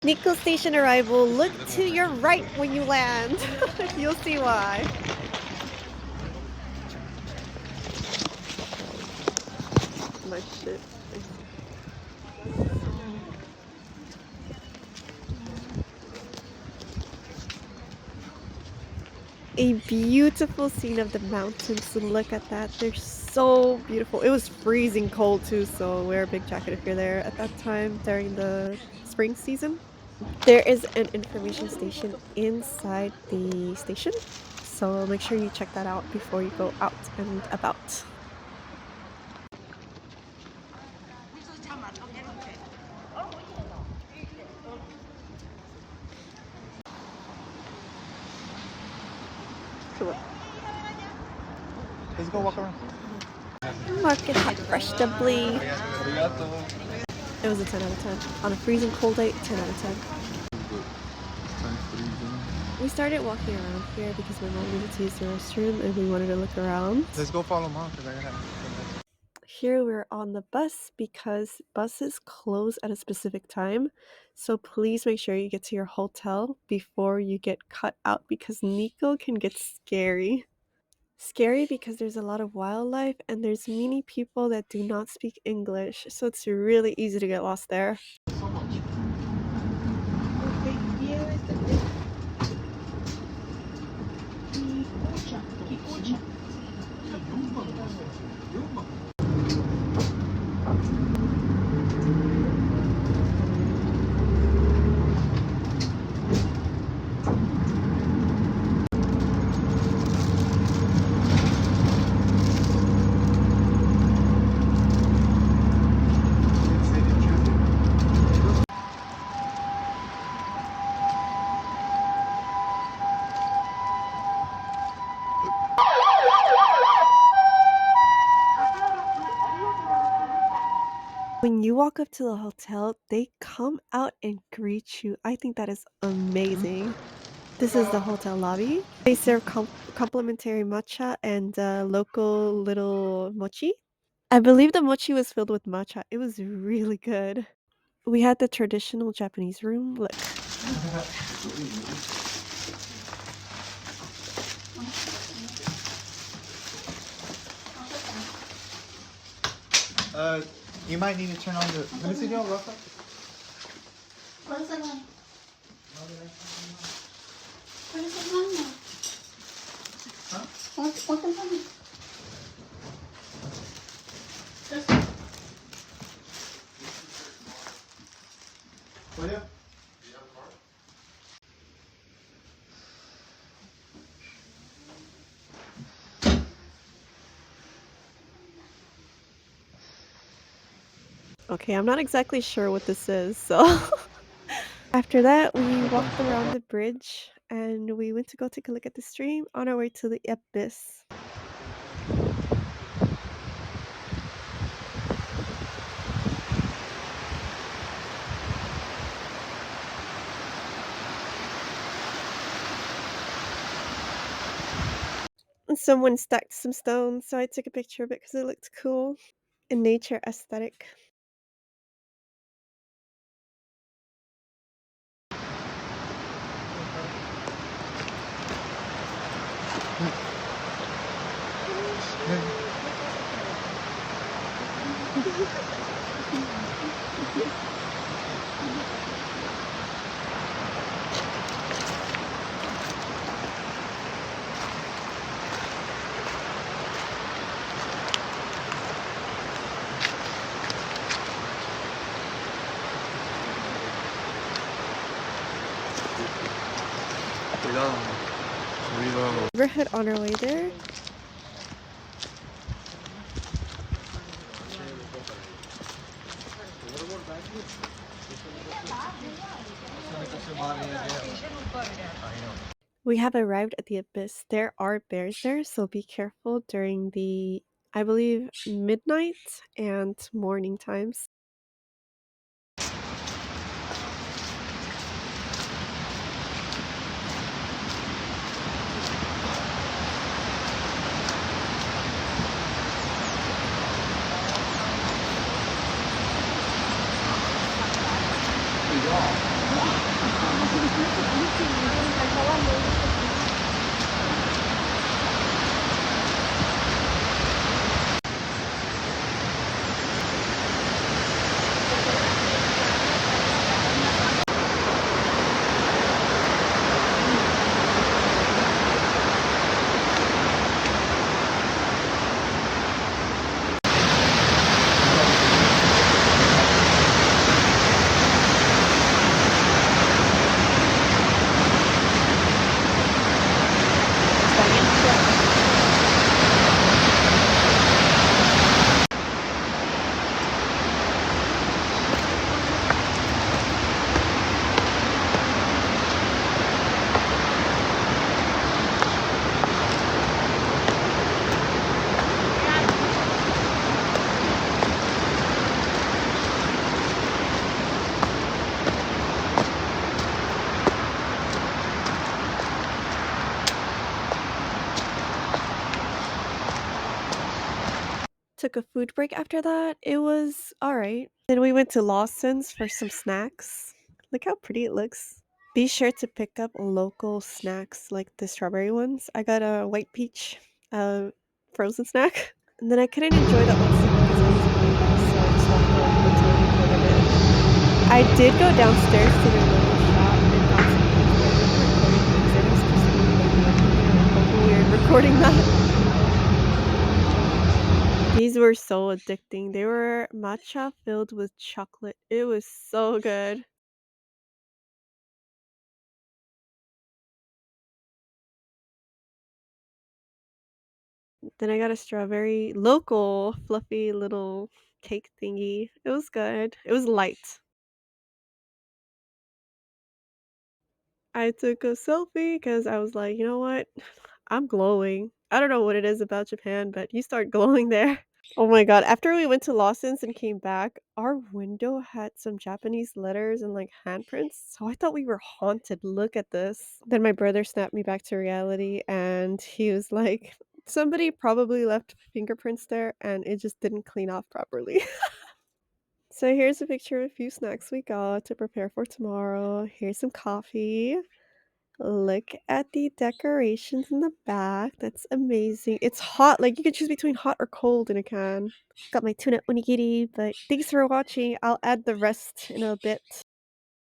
Nikko station arrival. Look to your right when you land. You'll see why. My shit. A beautiful scene of the mountains. Look at that. They're so beautiful. It was freezing cold too, so wear a big jacket if you're there at that time during the spring season. There is an information station inside the station, so make sure you check that out before you go out and about. Cool. Let's go walk around. Market hot vegetably. It was a 10 out of 10. On a freezing cold day, 10 out of 10. We started walking around here because my mom needed to use the restroom and we wanted to look around. Let's go follow mom because I gotta. Here we're on the bus because buses close at a specific time. So please make sure you get to your hotel before you get cut out because Nikko can get scary. Scary because there's a lot of wildlife and there's many people that do not speak English, so it's really easy to get lost there. When you walk up to the hotel, they come out and greet you. I think that is amazing. This is the hotel lobby. They serve complimentary matcha and local little mochi. I believe the mochi was filled with matcha. It was really good. We had the traditional Japanese room. Look. You might need to turn on the. Let me see your Rafa. ¿Cuál es el baño? ¿Cuál es el baño? ¿Ah? ¿Cuál es el baño? Where? Okay, I'm not exactly sure what this is, so after that we walked around the bridge and we went to go take a look at the stream on our way to the abyss. And someone stacked some stones, so I took a picture of it because it looked cool. A nature aesthetic. We're head on our way there. We have arrived at the abyss. There are bears there, so be careful during the, I believe, midnight and morning times. Took a food break after that. It was alright. Then we went to Lawson's for some snacks. Look how pretty it looks. Be sure to pick up local snacks like the strawberry ones. I got a white peach frozen snack. And then I couldn't enjoy the onsen because I was hungry, so I just walked around the hotel and recorded it. I did go downstairs to their little shop and got some things, but I didn't record it because they were supposed to be like working there. I felt weird recording that. These were so addicting. They were matcha filled with chocolate. It was so good. Then I got a strawberry local fluffy little cake thingy. It was good. It was light. I took a selfie because I was like, you know what? I'm glowing. I don't know what it is about Japan, but you start glowing there. Oh my god, after we went to Lawson's and came back, our window had some Japanese letters and, like, handprints, so I thought we were haunted, look at this. Then my brother snapped me back to reality, and he was like, "Somebody probably left fingerprints there, and it just didn't clean off properly." So here's a picture of a few snacks we got to prepare for tomorrow. Here's some coffee. Look at the decorations in the back. That's amazing. It's hot. Like you can choose between hot or cold in a can. Got my tuna onigiri, but thanks for watching. I'll add the rest in a bit.